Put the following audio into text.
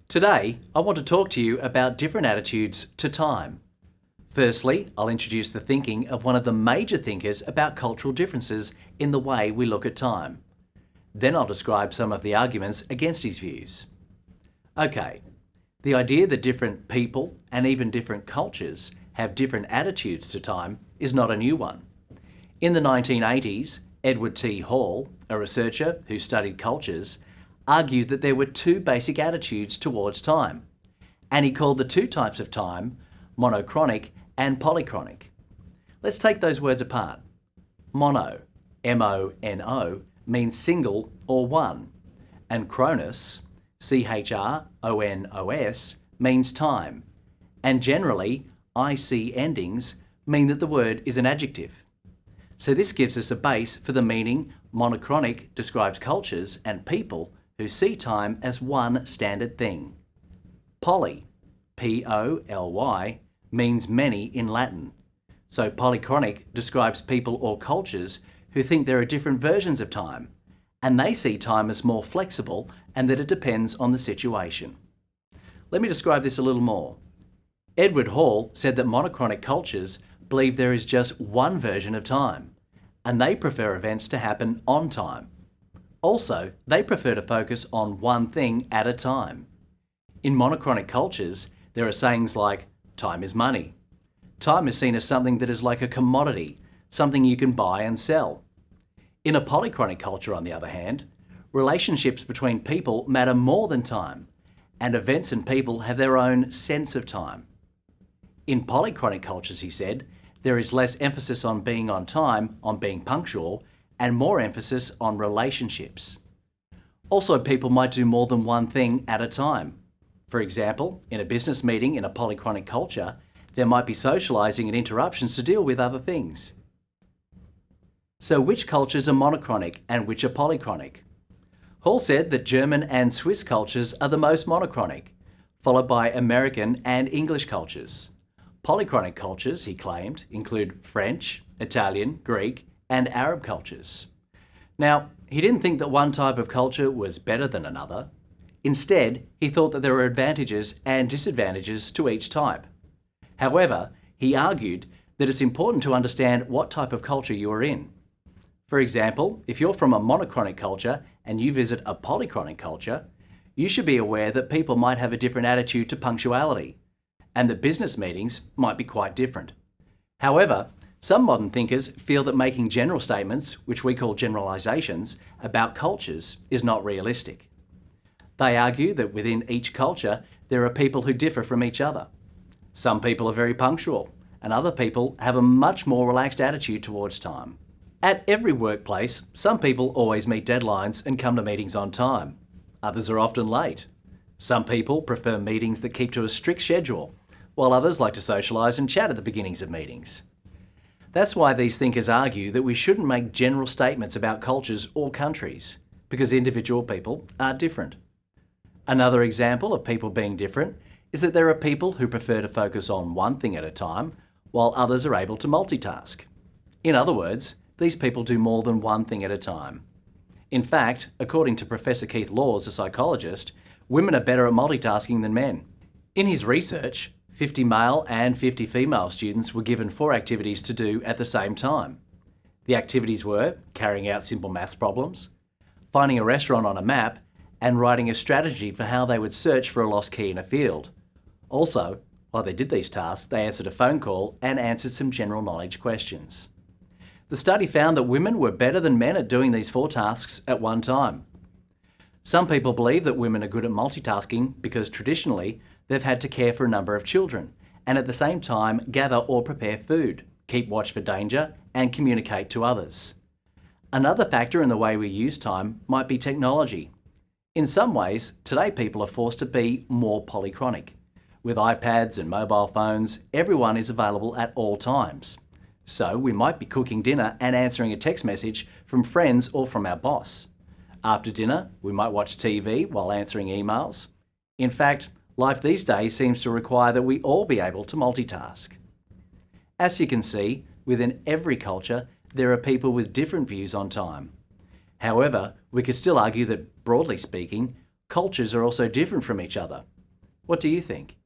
Today, I want to talk to you about different attitudes to time. Firstly, I'll introduce the thinking of one of the major thinkers about cultural differences in the way we look at time. Then I'll describe some of the arguments against his views. Okay, the idea that different people and even different cultures have different attitudes to time is not a new one. In the 1980s, Edward T. Hall, a researcher who studied cultures, argued that there were two basic attitudes towards time, and he called the two types of time monochronic and polychronic. Let's take those words apart. Mono, M-O-N-O, means single or one, and chronos, C-H-R-O-N-O-S, means time, and generally, IC endings mean that the word is an adjective. So this gives us a base for the meaning monochronic describes cultures and people who see time as one standard thing. Poly, P-O-L-Y, means many in Latin. So polychronic describes people or cultures who think there are different versions of time, and they see time as more flexible and that it depends on the situation. Let me describe this a little more. Edward Hall said that monochronic cultures believe there is just one version of time, and they prefer events to happen on time. Also, they prefer to focus on one thing at a time. In monochronic cultures, there are sayings like, time is money. Time is seen as something that is like a commodity, something you can buy and sell. In a polychronic culture, on the other hand, relationships between people matter more than time, and events and people have their own sense of time. In polychronic cultures, he said, there is less emphasis on being on time, on being punctual, and more emphasis on relationships. Also, people might do more than one thing at a time. For example, in a business meeting in a polychronic culture, there might be socializing and interruptions to deal with other things. So which cultures are monochronic and which are polychronic? Hall said that German and Swiss cultures are the most monochronic, followed by American and English cultures. Polychronic cultures, he claimed, include French, Italian, Greek, and Arab cultures. Now, he didn't think that one type of culture was better than another. Instead, he thought that there were advantages and disadvantages to each type. However, he argued that it's important to understand what type of culture you are in. For example, if you're from a monochronic culture and you visit a polychronic culture, you should be aware that people might have a different attitude to punctuality, and that business meetings might be quite different. However, some modern thinkers feel that making general statements, which we call generalizations, about cultures is not realistic. They argue that within each culture, there are people who differ from each other. Some people are very punctual, and other people have a much more relaxed attitude towards time. At every workplace, some people always meet deadlines and come to meetings on time. Others are often late. Some people prefer meetings that keep to a strict schedule, while others like to socialise and chat at the beginnings of meetings. That's why these thinkers argue that we shouldn't make general statements about cultures or countries, because individual people are different. Another example of people being different is that there are people who prefer to focus on one thing at a time, while others are able to multitask. In other words, these people do more than one thing at a time. In fact, according to Professor Keith Laws, a psychologist, women are better at multitasking than men. In his research, 50 male and 50 female students were given 4 activities to do at the same time. The activities were carrying out simple maths problems, finding a restaurant on a map, and writing a strategy for how they would search for a lost key in a field. Also, while they did these tasks, they answered a phone call and answered some general knowledge questions. The study found that women were better than men at doing these 4 tasks at one time. Some people believe that women are good at multitasking because traditionally they've had to care for a number of children and at the same time gather or prepare food, keep watch for danger, and communicate to others. Another factor in the way we use time might be technology. In some ways, today people are forced to be more polychronic. With iPads and mobile phones, everyone is available at all times. So we might be cooking dinner and answering a text message from friends or from our boss. After dinner, we might watch TV while answering emails. In fact, life these days seems to require that we all be able to multitask. As you can see, within every culture, there are people with different views on time. However, we could still argue that, broadly speaking, cultures are also different from each other. What do you think?